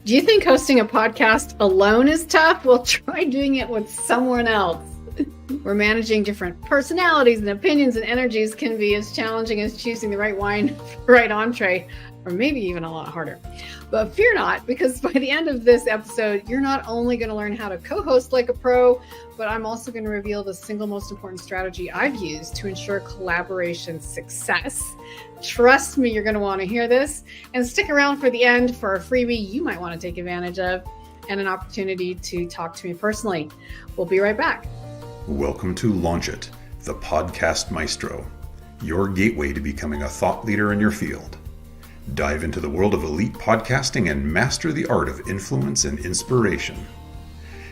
Do you think hosting a podcast alone is tough? Well, try doing it with someone else. Where managing different personalities and opinions and energies can be as challenging as choosing the right wine, right entree, or maybe even a lot harder. But fear not, because by the end of this episode, you're not only going to learn how to co-host like a pro, but I'm also going to reveal the single most important strategy I've used to ensure collaboration success. Trust me, you're going to want to hear this, and stick around for the end for a freebie you might want to take advantage of and an opportunity to talk to me personally. We'll be right back. Welcome to Launch It, the Podcast Maestro, your gateway to becoming a thought leader in your field. Dive into the world of elite podcasting and master the art of influence and inspiration.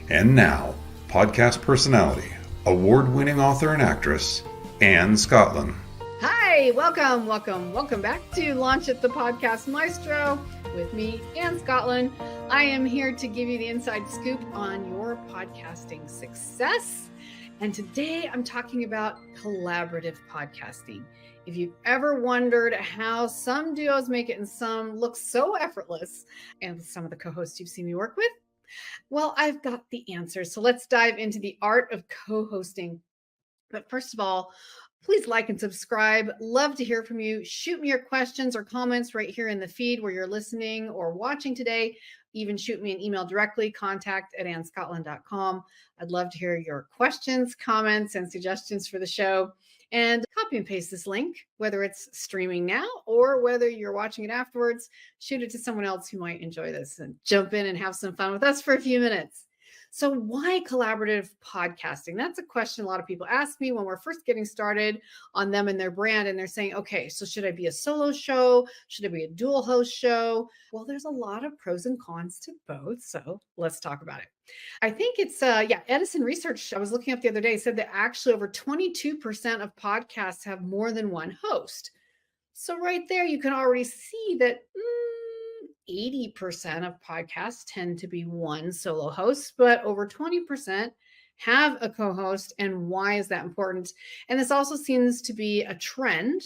And now, podcast personality, award-winning author and actress, Anne Scottlin. Hi, welcome back to Launch It, the Podcast Maestro with me, Anne Scottlin. I am here to give you the inside scoop on your podcasting success. And today I'm talking about collaborative podcasting. If you've ever wondered how some duos make it and some look so effortless, and some of the co-hosts you've seen me work with, well, I've got the answers. So let's dive into the art of co-hosting. But first of all, please like and subscribe. Love to hear from you. Shoot me your questions or comments right here in the feed where you're listening or watching today. Even shoot me an email directly, contact@annescottlin.com. I'd love to hear your questions, comments, and suggestions for the show. And copy and paste this link, whether it's streaming now or whether you're watching it afterwards. Shoot it to someone else who might enjoy this and jump in and have some fun with us for a few minutes. So why collaborative podcasting? That's a question a lot of people ask me when we're first getting started on them and their brand. And they're saying, okay, so should I be a solo show? Should I be a dual host show? Well, there's a lot of pros and cons to both. So let's talk about it. I think it's, Edison Research, I was looking up the other day, said that actually over 22% of podcasts have more than one host. So right there, you can already see that 80% of podcasts tend to be one solo host, but over 20% have a co-host. And why is that important? And this also seems to be a trend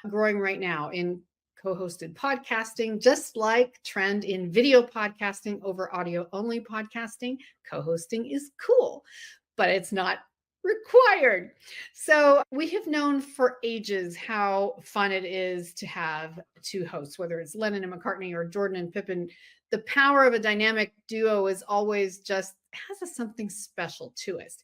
growing right now in co-hosted podcasting, just like trend in video podcasting over audio only podcasting. Co-hosting is cool, but it's not required. So we have known for ages how fun it is to have two hosts, whether it's Lennon and McCartney or Jordan and Pippin. The power of a dynamic duo is always just has something special to it,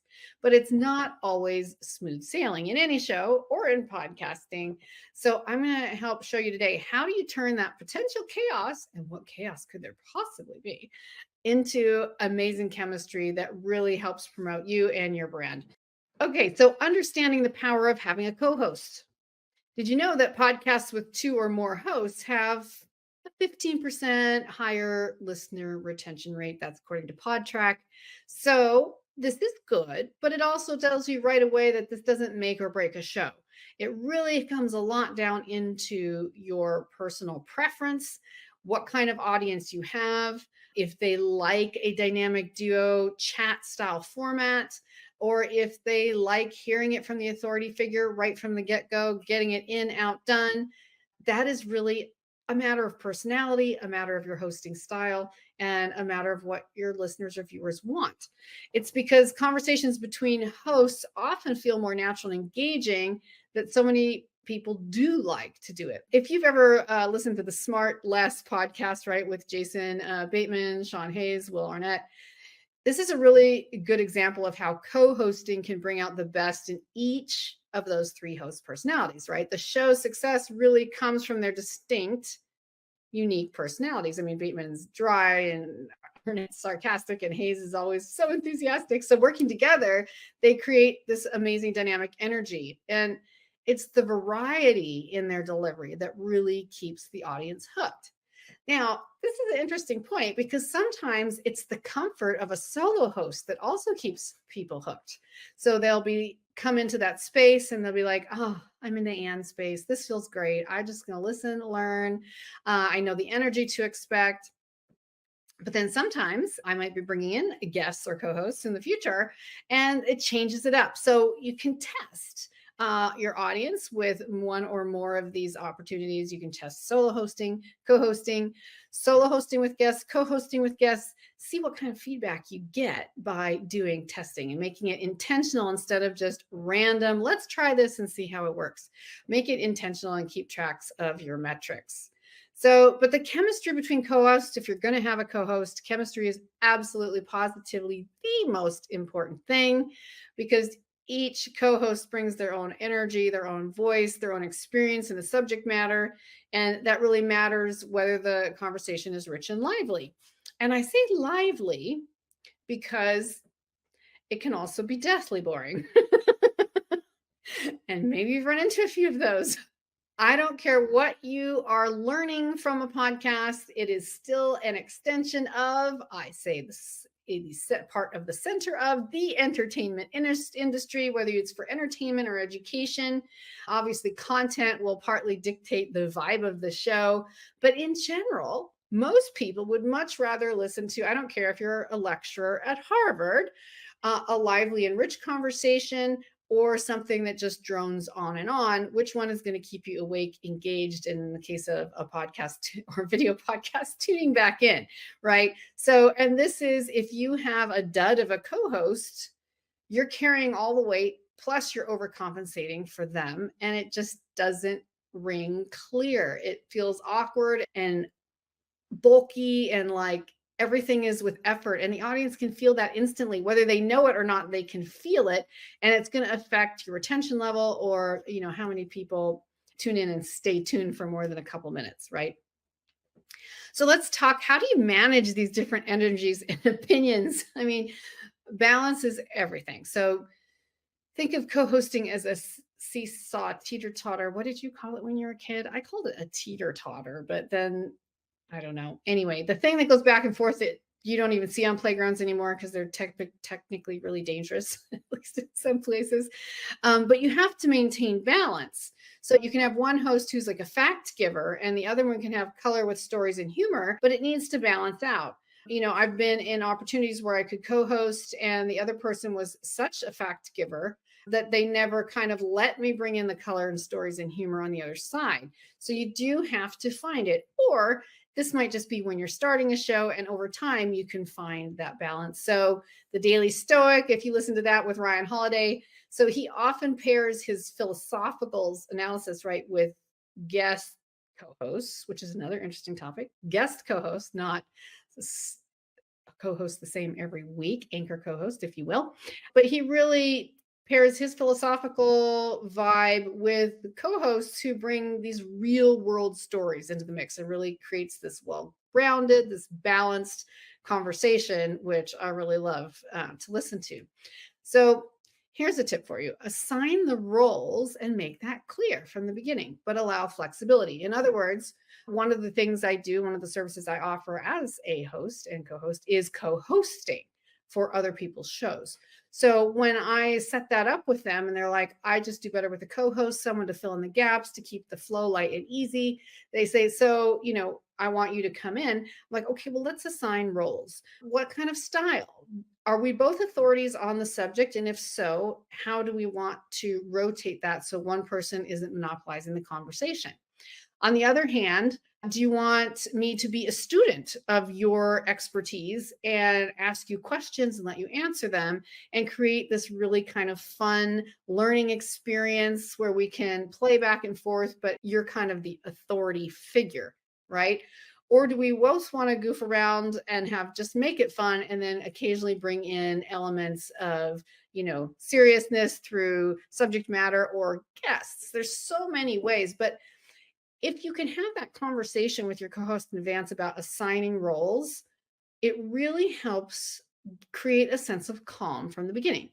but it's not always smooth sailing in any show or in podcasting. So I'm going to help show you today, how do you turn that potential chaos, and what chaos could there possibly be, into amazing chemistry that really helps promote you and your brand. Okay, so understanding the power of having a co-host. Did you know that podcasts with two or more hosts have a 15% higher listener retention rate? That's according to PodTrack. So this is good, but it also tells you right away that this doesn't make or break a show. It really comes a lot down into your personal preference, what kind of audience you have, if they like a dynamic duo chat style format, or if they like hearing it from the authority figure right from the get-go, getting it in, out, done. That is really a matter of personality, a matter of your hosting style, and a matter of what your listeners or viewers want. It's because conversations between hosts often feel more natural and engaging that so many people do like to do it. If you've ever listened to the Smart Less podcast, right, with Jason Bateman, Sean Hayes, Will Arnett, this is a really good example of how co-hosting can bring out the best in each of those three host personalities, right? The show's success really comes from their distinct, unique personalities. I mean, Bateman's dry and Arnett's sarcastic, and Hayes is always so enthusiastic. So working together, they create this amazing dynamic energy. And it's the variety in their delivery that really keeps the audience hooked. Now, this is an interesting point because sometimes it's the comfort of a solo host that also keeps people hooked. So they'll come into that space and they'll be like, oh, I'm in the Anne space. This feels great. I'm just going to listen, learn. I know the energy to expect. But then sometimes I might be bringing in guests or co-hosts in the future, and it changes it up. So you can test your audience with one or more of these opportunities. You can test solo hosting, co-hosting, solo hosting with guests, co-hosting with guests. See what kind of feedback you get by doing testing and making it intentional instead of just random. Let's try this and see how it works. Make it intentional and keep tracks of your metrics. So, but the chemistry between co-hosts, if you're going to have a co-host, chemistry is absolutely positively the most important thing, because each co-host brings their own energy, their own voice, their own experience in the subject matter. And that really matters whether the conversation is rich and lively. And I say lively because it can also be deathly boring. And maybe you've run into a few of those. I don't care what you are learning from a podcast. It is still an extension of, I say this, a set part of the center of the entertainment industry, whether it's for entertainment or education. Obviously, content will partly dictate the vibe of the show, but in general, most people would much rather listen to, I don't care if you're a lecturer at Harvard, a lively and rich conversation, or something that just drones on and on. Which one is going to keep you awake, engaged, and in the case of a podcast or video podcast, tuning back in, right? So, and this is, if you have a dud of a co-host, you're carrying all the weight, plus you're overcompensating for them, and it just doesn't ring clear. It feels awkward and bulky, and like everything is with effort, and the audience can feel that instantly, whether they know it or not. They can feel it, and it's going to affect your retention level, or how many people tune in and stay tuned for more than a couple minutes, right? So let's talk, how do you manage these different energies and opinions? I mean, balance is everything. So think of co-hosting as a seesaw, teeter-totter. What did you call it when you were a kid? I called it a teeter-totter, but then I don't know. Anyway, the thing that goes back and forth that you don't even see on playgrounds anymore because they're technically really dangerous, at least in some places. But you have to maintain balance. So you can have one host who's like a fact giver, and the other one can have color with stories and humor, but it needs to balance out. I've been in opportunities where I could co-host, and the other person was such a fact giver that they never kind of let me bring in the color and stories and humor on the other side. So you do have to find it. Or this might just be when you're starting a show, and over time you can find that balance. So the Daily Stoic, if you listen to that with Ryan Holiday, so he often pairs his philosophical analysis, right, with guest co-hosts, which is another interesting topic. Guest co-host, not co-host the same every week, anchor co-host, if you will. But he really pairs his philosophical vibe with co-hosts who bring these real world stories into the mix, and really creates this well-rounded, this balanced conversation, which I really love to listen to. So here's a tip for you. Assign the roles and make that clear from the beginning, but allow flexibility. In other words, one of the things I do, one of the services I offer as a host and co-host, is co-hosting for other people's shows. So when I set that up with them and they're like, I just do better with a co-host, someone to fill in the gaps, to keep the flow light and easy. They say, so, I want you to come in. I'm like, okay, well, let's assign roles. What kind of style? Are we both authorities on the subject? And if so, how do we want to rotate that so one person isn't monopolizing the conversation? On the other hand, do you want me to be a student of your expertise and ask you questions and let you answer them, and create this really kind of fun learning experience where we can play back and forth, but you're kind of the authority figure, right? Or do we both want to goof around and just make it fun, and then occasionally bring in elements of, seriousness through subject matter or guests? There's so many ways, but if you can have that conversation with your co-host in advance about assigning roles, it really helps create a sense of calm from the beginning.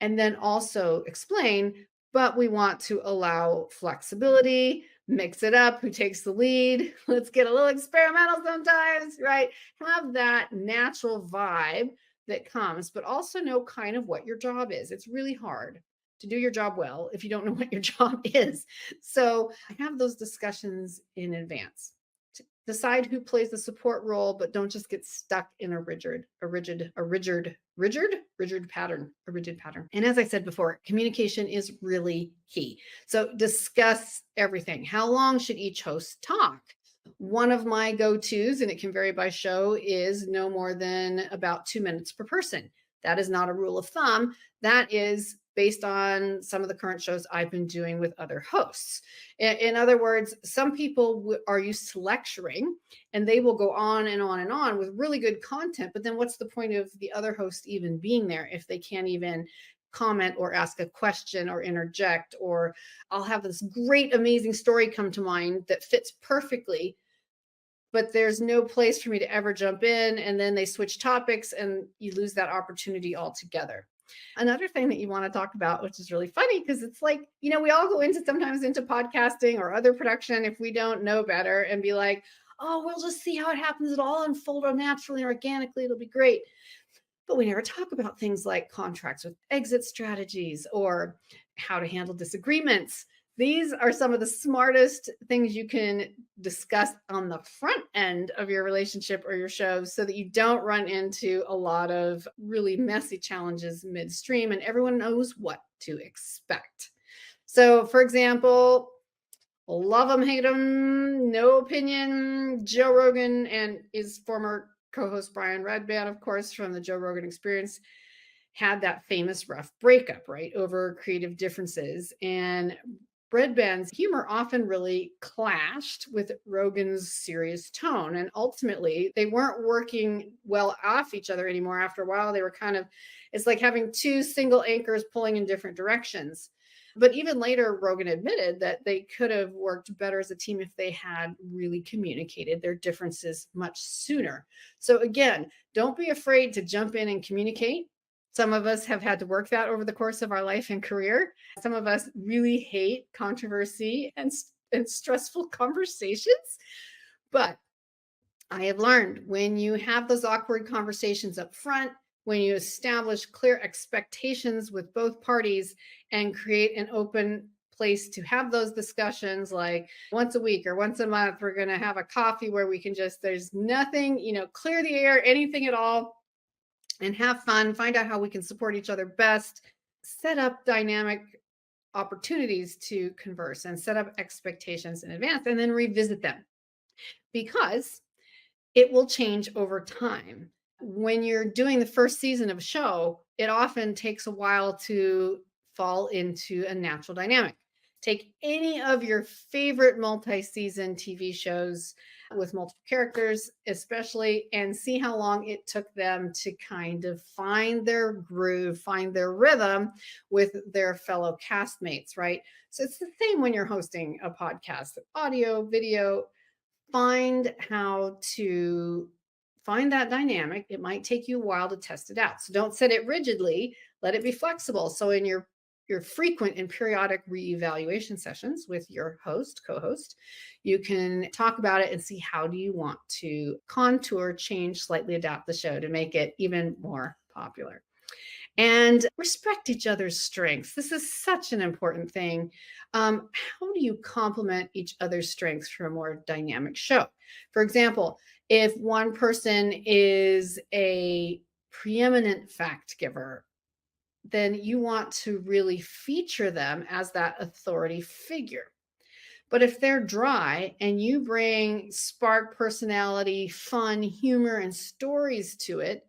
And then also explain, but we want to allow flexibility, mix it up, who takes the lead, let's get a little experimental sometimes, right? Have that natural vibe that comes, but also know kind of what your job is. It's really hard to do your job well if you don't know what your job is. So have those discussions in advance. Decide who plays the support role, but don't just get stuck in a rigid rigid pattern, a rigid pattern. And as I said before, communication is really key. So discuss everything. How long should each host talk? One of my go-tos, and it can vary by show, is no more than about 2 minutes per person. That is not a rule of thumb. That is based on some of the current shows I've been doing with other hosts. In other words, some people are used to lecturing and they will go on and on and on with really good content. But then what's the point of the other host even being there if they can't even comment or ask a question or interject? Or I'll have this great, amazing story come to mind that fits perfectly, but there's no place for me to ever jump in. And then they switch topics and you lose that opportunity altogether. Another thing that you want to talk about, which is really funny because it's like, we all go sometimes into podcasting or other production if we don't know better and be like, oh, we'll just see how it happens. It'll all unfold naturally and organically. It'll be great. But we never talk about things like contracts with exit strategies or how to handle disagreements. These are some of the smartest things you can discuss on the front end of your relationship or your show so that you don't run into a lot of really messy challenges midstream and everyone knows what to expect. So, for example, love him, hate him, no opinion, Joe Rogan and his former co-host Brian Redban, of course, from the Joe Rogan Experience, had that famous rough breakup, right, over creative differences. And Redban's humor often really clashed with Rogan's serious tone. And ultimately, they weren't working well off each other anymore. After a while, they were it's like having two single anchors pulling in different directions. But even later, Rogan admitted that they could have worked better as a team if they had really communicated their differences much sooner. So again, don't be afraid to jump in and communicate. Some of us have had to work that over the course of our life and career. Some of us really hate controversy and stressful conversations. But I have learned when you have those awkward conversations up front, when you establish clear expectations with both parties and create an open place to have those discussions, like once a week or once a month, we're going to have a coffee where we can there's nothing, clear the air, anything at all, and have fun, find out how we can support each other best, set up dynamic opportunities to converse and set up expectations in advance and then revisit them, because it will change over time. When you're doing the first season of a show, it often takes a while to fall into a natural dynamic. Take any of your favorite multi-season TV shows with multiple characters, especially, and see how long it took them to kind of find their groove, find their rhythm with their fellow castmates, right? So it's the same when you're hosting a podcast, audio, video. Find how to find that dynamic. It might take you a while to test it out. So don't set it rigidly, let it be flexible. So in your frequent and periodic reevaluation sessions with your host, co-host, you can talk about it and see how do you want to contour, change, slightly adapt the show to make it even more popular. And respect each other's strengths. This is such an important thing. How do you complement each other's strengths for a more dynamic show? For example, if one person is a preeminent fact giver, then you want to really feature them as that authority figure. But if they're dry and you bring spark, personality, fun, humor, and stories to it,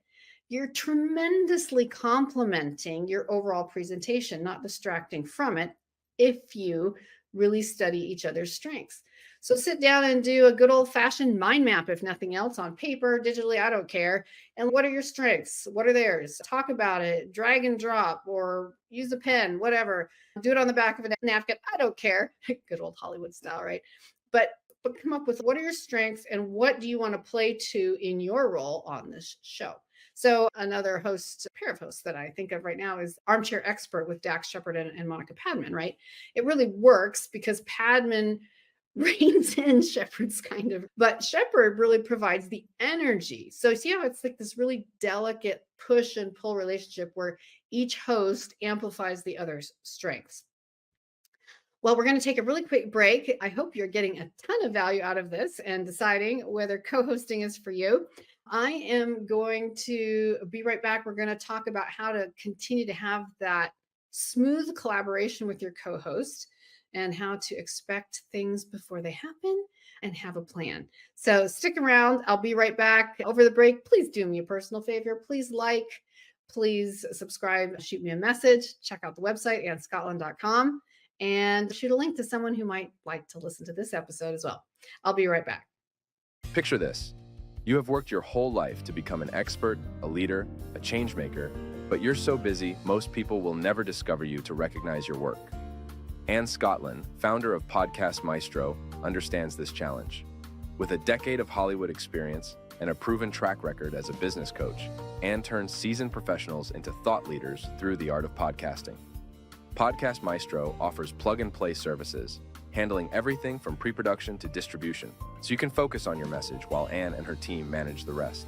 you're tremendously complementing your overall presentation, not distracting from it, if you really study each other's strengths. So sit down and do a good old-fashioned mind map, if nothing else, on paper, digitally, I don't care. And what are your strengths? What are theirs? Talk about it, drag and drop, or use a pen, whatever. Do it on the back of a napkin, I don't care. Good old Hollywood style, right? But come up with what are your strengths and what do you want to play to in your role on this show? So another pair of hosts that I think of right now is Armchair Expert with Dax Shepard and Monica Padman, right? It really works because Padman reins in Shepard's but Shepard really provides the energy. So see how it's like this really delicate push and pull relationship where each host amplifies the other's strengths. Well, we're going to take a really quick break. I hope you're getting a ton of value out of this and deciding whether co-hosting is for you. I am going to be right back. We're going to talk about how to continue to have that smooth collaboration with your co-host and how to expect things before they happen and have a plan. So stick around. I'll be right back. Over the break, please do me a personal favor. Please subscribe, shoot me a message, check out the website, annescottlin.com, and shoot a link to someone who might like to listen to this episode as well. I'll be right back. Picture this. You have worked your whole life to become an expert, a leader, a change maker, but you're so busy, most people will never discover you to recognize your work. Anne Scottlin, founder of Podcast Maestro, understands this challenge. With a decade of Hollywood experience and a proven track record as a business coach, Anne turns seasoned professionals into thought leaders through the art of podcasting. Podcast Maestro offers plug-and-play services, handling everything from pre-production to distribution, so you can focus on your message while Anne and her team manage the rest.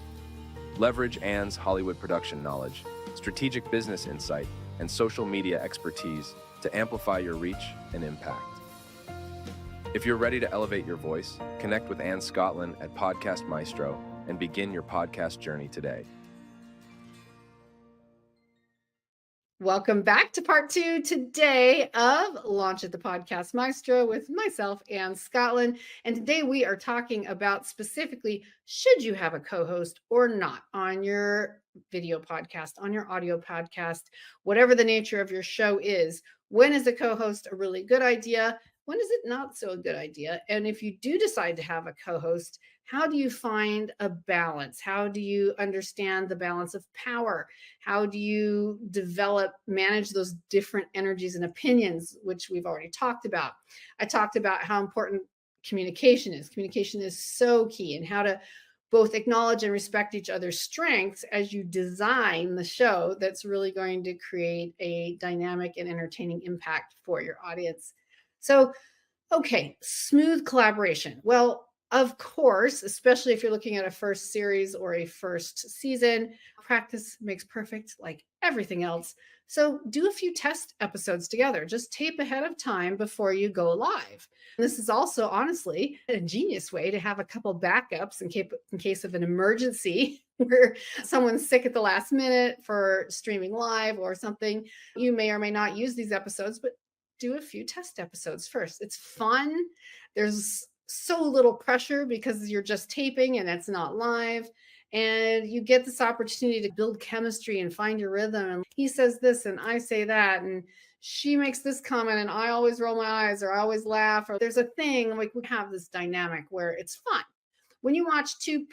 Leverage Anne's Hollywood production knowledge, strategic business insight, and social media expertise to amplify your reach and impact. If you're ready to elevate your voice, connect with Anne Scottlin at Podcast Maestro and begin your podcast journey today. Welcome back to part 2 today of Launch at the Podcast Maestro with myself, Anne Scottlin. And today we are talking about specifically, should you have a co-host or not on your video podcast, on your audio podcast, whatever the nature of your show is. When is a co-host a really good idea? When is it not so a good idea? And if you do decide to have a co-host, how do you find a balance? How do you understand the balance of power? How do you manage those different energies and opinions, which we've already talked about? I talked about how important communication is. Communication is so key, and how to both acknowledge and respect each other's strengths as you design the show that's really going to create a dynamic and entertaining impact for your audience. So, okay, smooth collaboration. Well, of course, especially if you're looking at a first series or a first season, practice makes perfect, like everything else. So do a few test episodes together. Just tape ahead of time before you go live. And this is also, honestly, a genius way to have a couple backups in case of an emergency where someone's sick at the last minute for streaming live or something. You may or may not use these episodes, but do a few test episodes first. It's fun. There's so little pressure because you're just taping and it's not live. And you get this opportunity to build chemistry and find your rhythm. And he says this and I say that. And she makes this comment and I always roll my eyes or I always laugh. Or there's a thing, like we have this dynamic where it's fun. When you watch two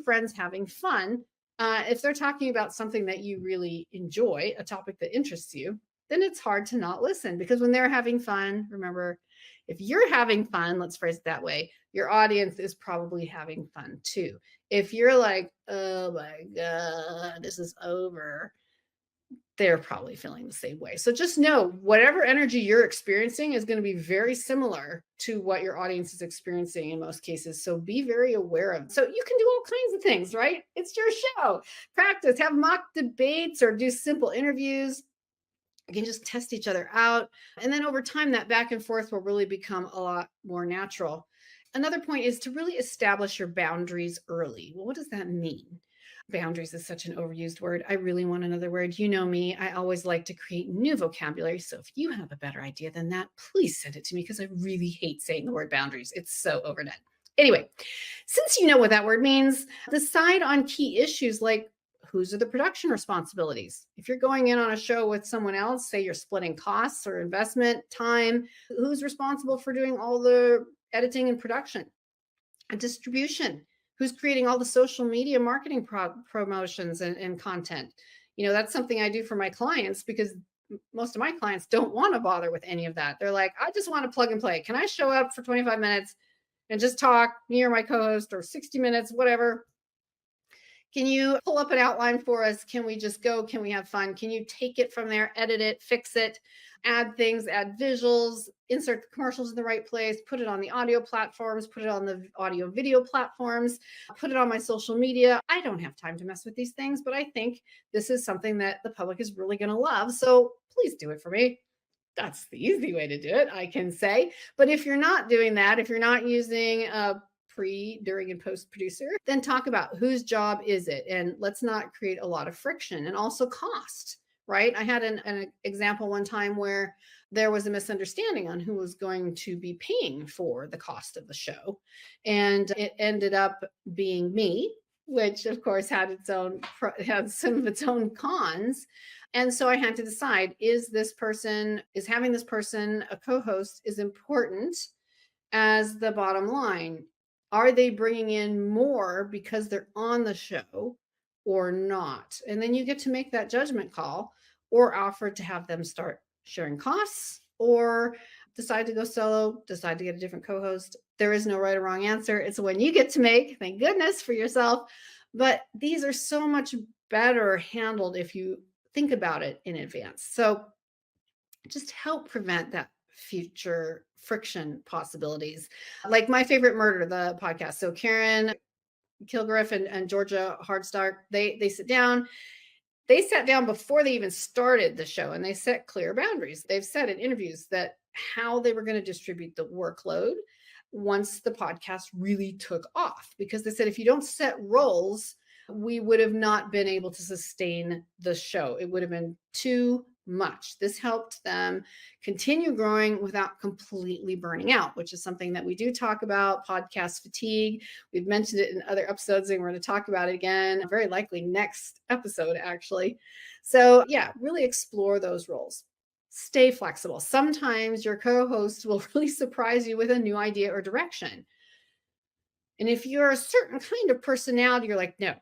friends having fun, if they're talking about something that you really enjoy, a topic that interests you, then it's hard to not listen, because when they're having fun, remember, if you're having fun, let's phrase it that way, your audience is probably having fun too. If you're like, oh my God, this is over, they're probably feeling the same way. So just know whatever energy you're experiencing is going to be very similar to what your audience is experiencing in most cases. So be very aware of it. So you can do all kinds of things, right? It's your show. Practice, have mock debates or do simple interviews. You can just test each other out. And then over time, that back and forth will really become a lot more natural. Another point is to really establish your boundaries early. Well, what does that mean? Boundaries is such an overused word. I really want another word. You know me, I always like to create new vocabulary. So if you have a better idea than that, please send it to me, because I really hate saying the word boundaries. It's so overdone. Anyway, since you know what that word means, decide on key issues like, whose are the production responsibilities? If you're going in on a show with someone else, say you're splitting costs or investment time, who's responsible for doing all the editing and production? And distribution, who's creating all the social media marketing promotions and content? You know, that's something I do for my clients, because most of my clients don't want to bother with any of that. They're like, I just want to plug and play. Can I show up for 25 minutes and just talk, me or my co-host, or 60 minutes, whatever? Can you pull up an outline for us? Can we just go? Can we have fun? Can you take it from there, edit it, fix it, add things, add visuals, insert the commercials in the right place, put it on the audio platforms, put it on the audio video platforms, put it on my social media? I don't have time to mess with these things, but I think this is something that the public is really going to love. So please do it for me. That's the easy way to do it, I can say. But if you're not doing that, if you're not using a pre, during, and post producer, then talk about whose job is it? And let's not create a lot of friction and also cost, right? I had an example one time where there was a misunderstanding on who was going to be paying for the cost of the show. And it ended up being me, which of course had some of its own cons. And so I had to decide, is having this person a co-host is important as the bottom line? Are they bringing in more because they're on the show or not? And then you get to make that judgment call, or offer to have them start sharing costs, or decide to go solo, decide to get a different co-host. There is no right or wrong answer. It's one you get to make, thank goodness for yourself. But these are so much better handled if you think about it in advance. So just help prevent that future friction possibilities. Like My Favorite Murder, the podcast. So Karen Kilgariff and Georgia Hardstark, they sit down. They sat down before they even started the show, and they set clear boundaries. They've said in interviews that how they were going to distribute the workload once the podcast really took off, because they said if you don't set roles, we would have not been able to sustain the show. It would have been too much. This helped them continue growing without completely burning out, which is something that we do talk about, podcast fatigue. We've mentioned it in other episodes, and we're going to talk about it again, very likely next episode, actually. So yeah, really explore those roles. Stay flexible. Sometimes your co-host will really surprise you with a new idea or direction. And if you're a certain kind of personality, you're like, no,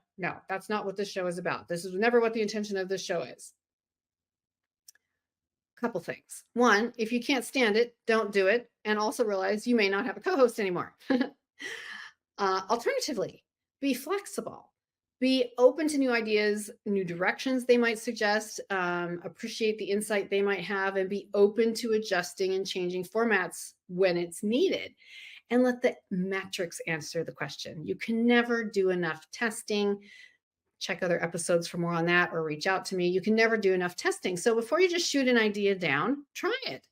that's not what this show is about. This is never what the intention of this show is. Couple things. One, if you can't stand it, don't do it. And also realize you may not have a co-host anymore. Alternatively, be flexible. Be open to new ideas, new directions they might suggest, appreciate the insight they might have, and be open to adjusting and changing formats when it's needed. And let the metrics answer the question. You can never do enough testing. Check other episodes for more on that, or reach out to me. You can never do enough testing. So before you just shoot an idea down, try it.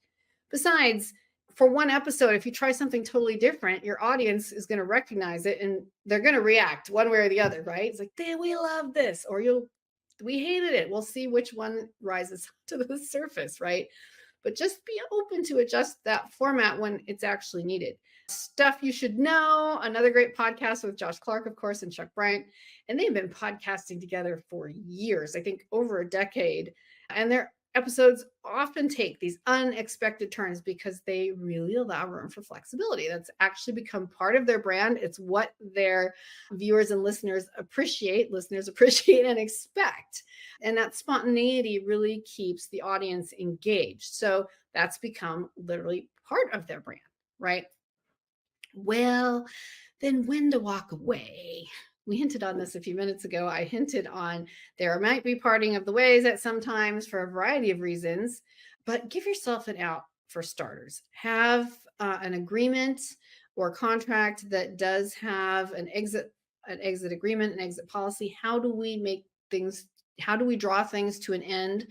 Besides, for one episode, if you try something totally different, your audience is going to recognize it and they're going to react one way or the other, right? It's like, we love this, or we hated it. We'll see which one rises to the surface, right? But just be open to adjust that format when it's actually needed. Stuff You Should Know, another great podcast with Josh Clark, of course, and Chuck Bryant. And they've been podcasting together for years, I think over a decade. And their episodes often take these unexpected turns because they really allow room for flexibility. That's actually become part of their brand. It's what their viewers and listeners appreciate and expect. And that spontaneity really keeps the audience engaged. So that's become literally part of their brand, right? Well, then when to walk away? We hinted on this a few minutes ago. I hinted on there might be parting of the ways at some times for a variety of reasons, but give yourself an out for starters. Have an agreement or contract that does have an exit agreement, an exit policy. How do we draw things to an end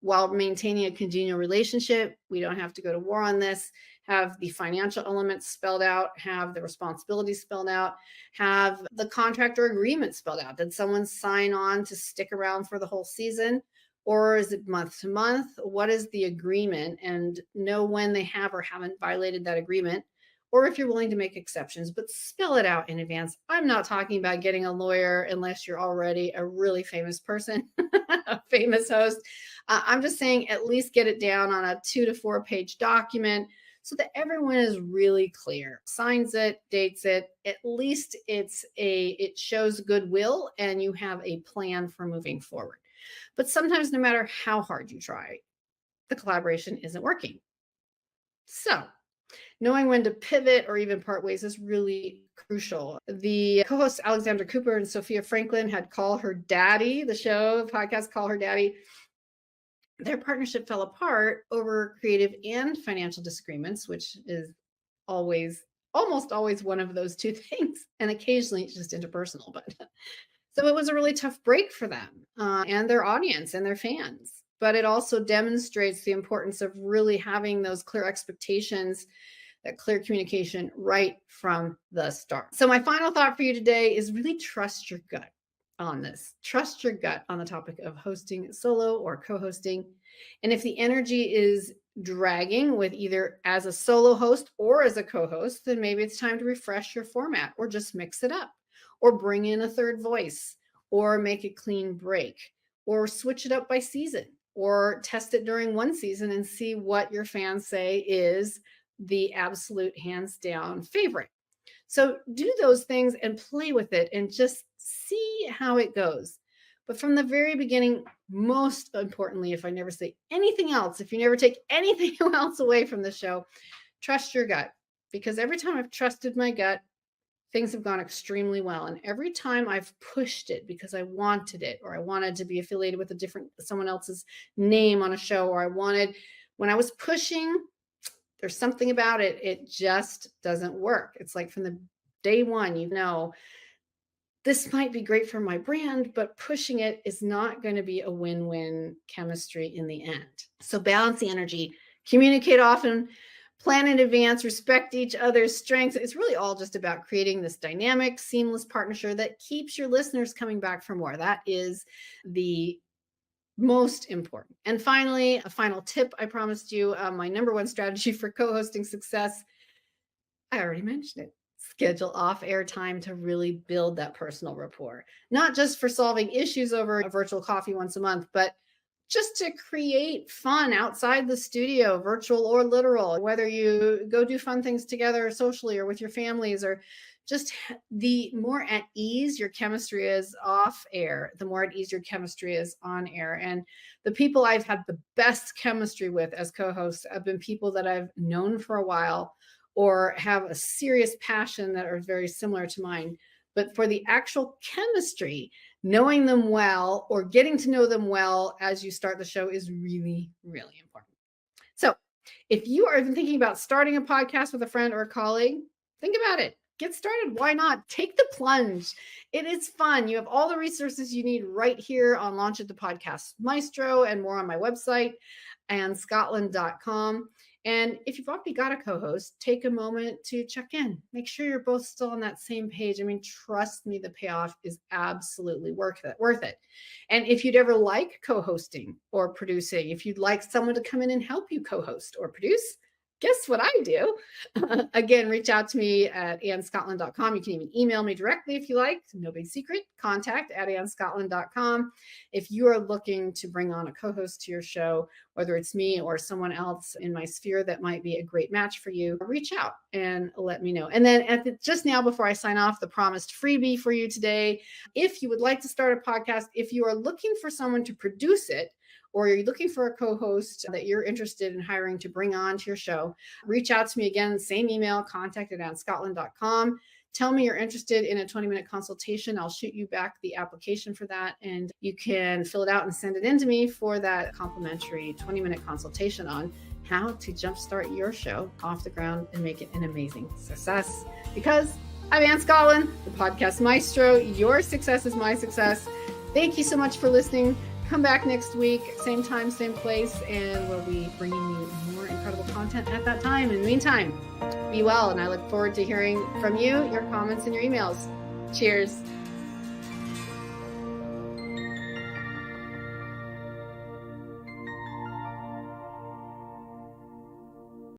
while maintaining a congenial relationship? We don't have to go to war on this. Have the financial elements spelled out, have the responsibilities spelled out, have the contract or agreement spelled out. Did someone sign on to stick around for the whole season, or is it month to month? What is the agreement? And know when they have or haven't violated that agreement, or if you're willing to make exceptions, but spell it out in advance. I'm not talking about getting a lawyer unless you're already a really famous person, a famous host. I'm just saying at least get it down on a 2 to 4 page document, so that everyone is really clear, signs it, dates it. At least it shows goodwill and you have a plan for moving forward. But sometimes, no matter how hard you try, the collaboration isn't working. So knowing when to pivot or even part ways is really crucial. The co-hosts Alexandra Cooper and Sophia Franklin had Call Her Daddy, the podcast Call Her Daddy. Their partnership fell apart over creative and financial disagreements, which is almost always one of those two things. And occasionally it's just interpersonal. But so it was a really tough break for them and their audience and their fans. but it also demonstrates the importance of really having those clear expectations, that clear communication right from the start. So my final thought for you today is really trust your gut on this. Trust your gut on the topic of hosting solo or co-hosting. And if the energy is dragging with either as a solo host or as a co-host, then maybe it's time to refresh your format or just mix it up or bring in a third voice or make a clean break or switch it up by season or test it during one season and see what your fans say is the absolute hands down favorite. So do those things and play with it and just see how it goes. But from the very beginning, most importantly, if I never say anything else, if you never take anything else away from the show, trust your gut. Because every time I've trusted my gut, things have gone extremely well. And every time I've pushed it because I wanted it, or I wanted to be affiliated with someone else's name on a show, or when I was pushing, there's something about it. It just doesn't work. It's like from the day one, this might be great for my brand, but pushing it is not going to be a win-win chemistry in the end. So balance the energy, communicate often, plan in advance, respect each other's strengths. It's really all just about creating this dynamic, seamless partnership that keeps your listeners coming back for more. That is the most important. And finally, a final tip I promised you, my number one strategy for co-hosting success. I already mentioned it. Schedule off-air time to really build that personal rapport, not just for solving issues over a virtual coffee once a month, but just to create fun outside the studio, virtual or literal, whether you go do fun things together socially or with your families, or just the more at ease your chemistry is off air, the more at ease your chemistry is on air. And the people I've had the best chemistry with as co-hosts have been people that I've known for a while or have a serious passion that are very similar to mine. But for the actual chemistry, knowing them well or getting to know them well as you start the show is really, really important. So if you are even thinking about starting a podcast with a friend or a colleague, think about it. Get started. Why not? Take the plunge. It is fun. You have all the resources you need right here on Launch It, the Podcast Maestro, and more on my website, AnneScottlin.com. And if you've already got a co-host, take a moment to check in. Make sure you're both still on that same page. I mean, trust me, the payoff is absolutely worth it. And if you'd ever like co-hosting or producing, if you'd like someone to come in and help you co-host or produce, guess what I do? Again, reach out to me at AnneScottlin.com. You can even email me directly if you like. No big secret. Contact at AnneScottlin.com. If you are looking to bring on a co-host to your show, whether it's me or someone else in my sphere that might be a great match for you, reach out and let me know. And then just now, before I sign off, the promised freebie for you today. If you would like to start a podcast, if you are looking for someone to produce it, or you're looking for a co-host that you're interested in hiring to bring on to your show, reach out to me again, same email, contact@AnneScottlin.com. Tell me you're interested in a 20-minute consultation. I'll shoot you back the application for that, and you can fill it out and send it in to me for that complimentary 20-minute consultation on how to jumpstart your show off the ground and make it an amazing success. Because I'm Anne Scottlin, the Podcast Maestro. Your success is my success. Thank you so much for listening. Come back next week, same time, same place, and we'll be bringing you more incredible content at that time. In the meantime, be well, and I look forward to hearing from you, your comments, and your emails. Cheers.